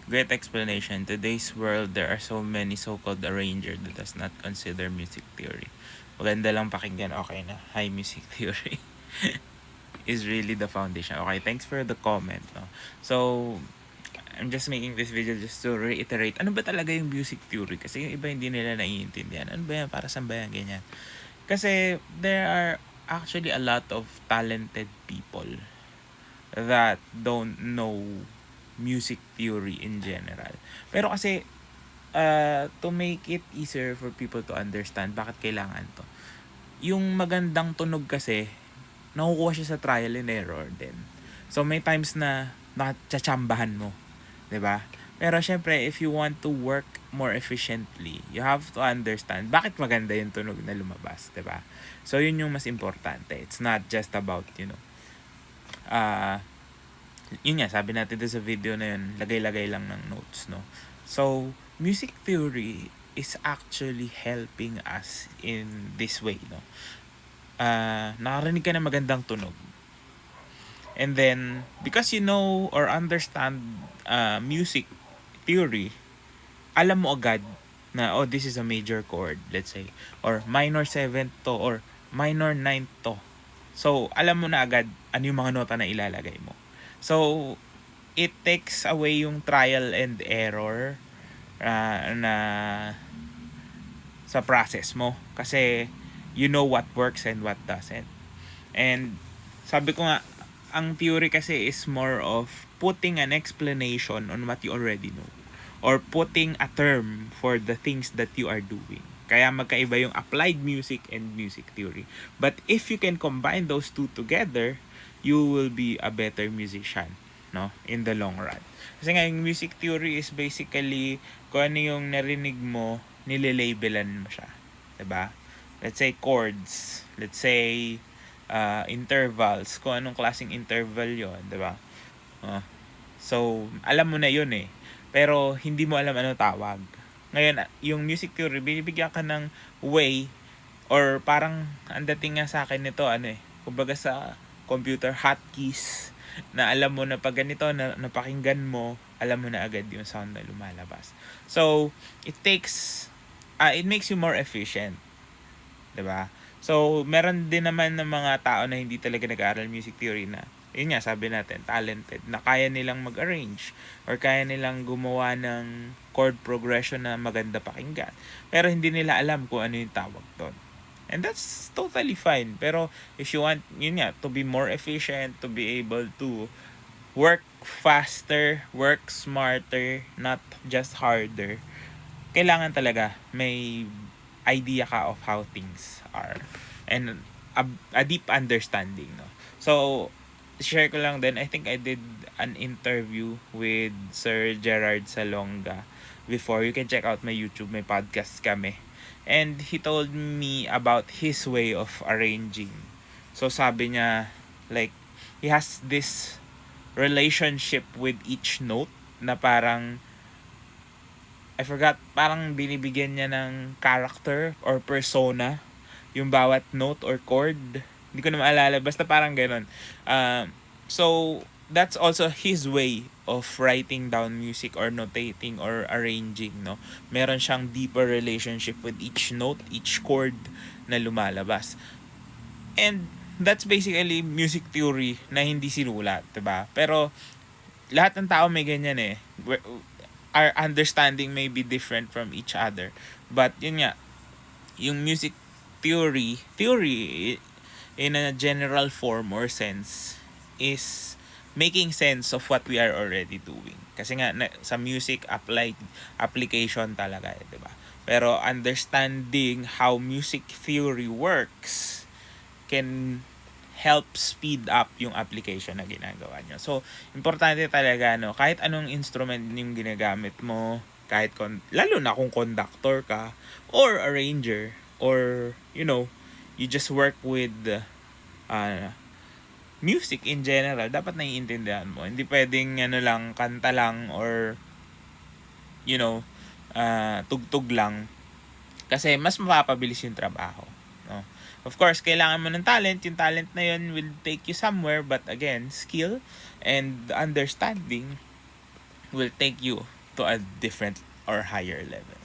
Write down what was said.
Great explanation. Today's world, there are so many so-called arranger that does not consider music theory. Maganda lang pakinggan, okay na. Hi, music theory is really the foundation. Okay, thanks for the comment. No? So, I'm just making this video just to reiterate, ano ba talaga yung music theory? Kasi yung iba hindi nila naiintindihan. Ano ba yan? Para saan ba yan? Ganyan. Kasi there are actually a lot of talented people that don't know music theory in general. Pero kasi, to make it easier for people to understand bakit kailangan to, yung magandang tunog kasi, nakukuha siya sa trial and error din. So, may times na nakachachambahan mo. 'Di ba? Pero syempre, if you want to work more efficiently, you have to understand bakit maganda yung tunog na lumabas, 'di ba? So, yun yung mas importante. It's not just about, yun nga, sabi natin sa video na yun, lagay-lagay lang ng notes, no? So, music theory is actually helping us in this way, no? Nakarinig ka ng magandang tunog. And then, because you know or understand music theory, alam mo agad na, oh, this is a major chord, let's say. Or minor 7th to, or minor 9th to. So, alam mo na agad ano yung mga nota na ilalagay mo. So, it takes away yung trial and error na sa process mo. Kasi, you know what works and what doesn't. And, sabi ko nga, ang theory kasi is more of putting an explanation on what you already know. Or putting a term for the things that you are doing. Kaya magkaiba yung applied music and music theory. But if you can combine those two together, you will be a better musician, no? In the long run. Kasi nga yung music theory is basically kung ano yung narinig mo, nilalabelan mo siya. 'Di ba? Let's say chords, let's say intervals, kung anong klaseng interval 'yon, 'di ba? So, alam mo na 'yun eh. Pero hindi mo alam ano tawag. Ngayon, yung music theory, binibigyan ka ng way, or parang ang dating nga sa akin nito, kumbaga sa computer hotkeys, na alam mo na pag ganito na napakinggan mo, alam mo na agad yung sound na lumalabas. So, it makes you more efficient. 'Di ba? So, meron din naman ng mga tao na hindi talaga nag-aaral music theory na, yun nga, sabi natin, talented, na kaya nilang mag-arrange or kaya nilang gumawa ng chord progression na maganda pakinggan. Pero hindi nila alam kung ano yung tawag doon. And that's totally fine. Pero if you want, yun nga, to be more efficient, to be able to work faster, work smarter, not just harder, kailangan talaga may idea ka of how things are. And a deep understanding, no? So, share ko lang din, I think I did an interview with Sir Gerard Salonga before. You can check out my YouTube, may podcast kami. And he told me about his way of arranging. So sabi niya, like, he has this relationship with each note na parang, I forgot, parang binibigyan niya ng character or persona yung bawat note or chord. Hindi ko na maalala, basta parang gano'n. So, that's also his way of writing down music or notating or arranging, no? Meron siyang deeper relationship with each note, each chord na lumalabas. And that's basically music theory na hindi sinulat, 'di ba? Pero lahat ng tao may ganyan eh. Our understanding may be different from each other. But yun nga, yung music theory in a general form or sense is making sense of what we are already doing. Kasi nga sa music application talaga, 'di ba? Pero understanding how music theory works can help speed up yung application na ginagawa nyo. So, importante talaga, no, kahit anong instrument yung ginagamit mo, lalo na kung conductor ka or arranger, or you just work with music in general, dapat naiintindihan mo. Hindi pwedeng lang, kanta lang, or tugtog lang, kasi mas mapapabilis yung trabaho, no? Of course, kailangan mo ng talent. Yung talent na yun will take you somewhere, but again, skill and understanding will take you to a different or higher level.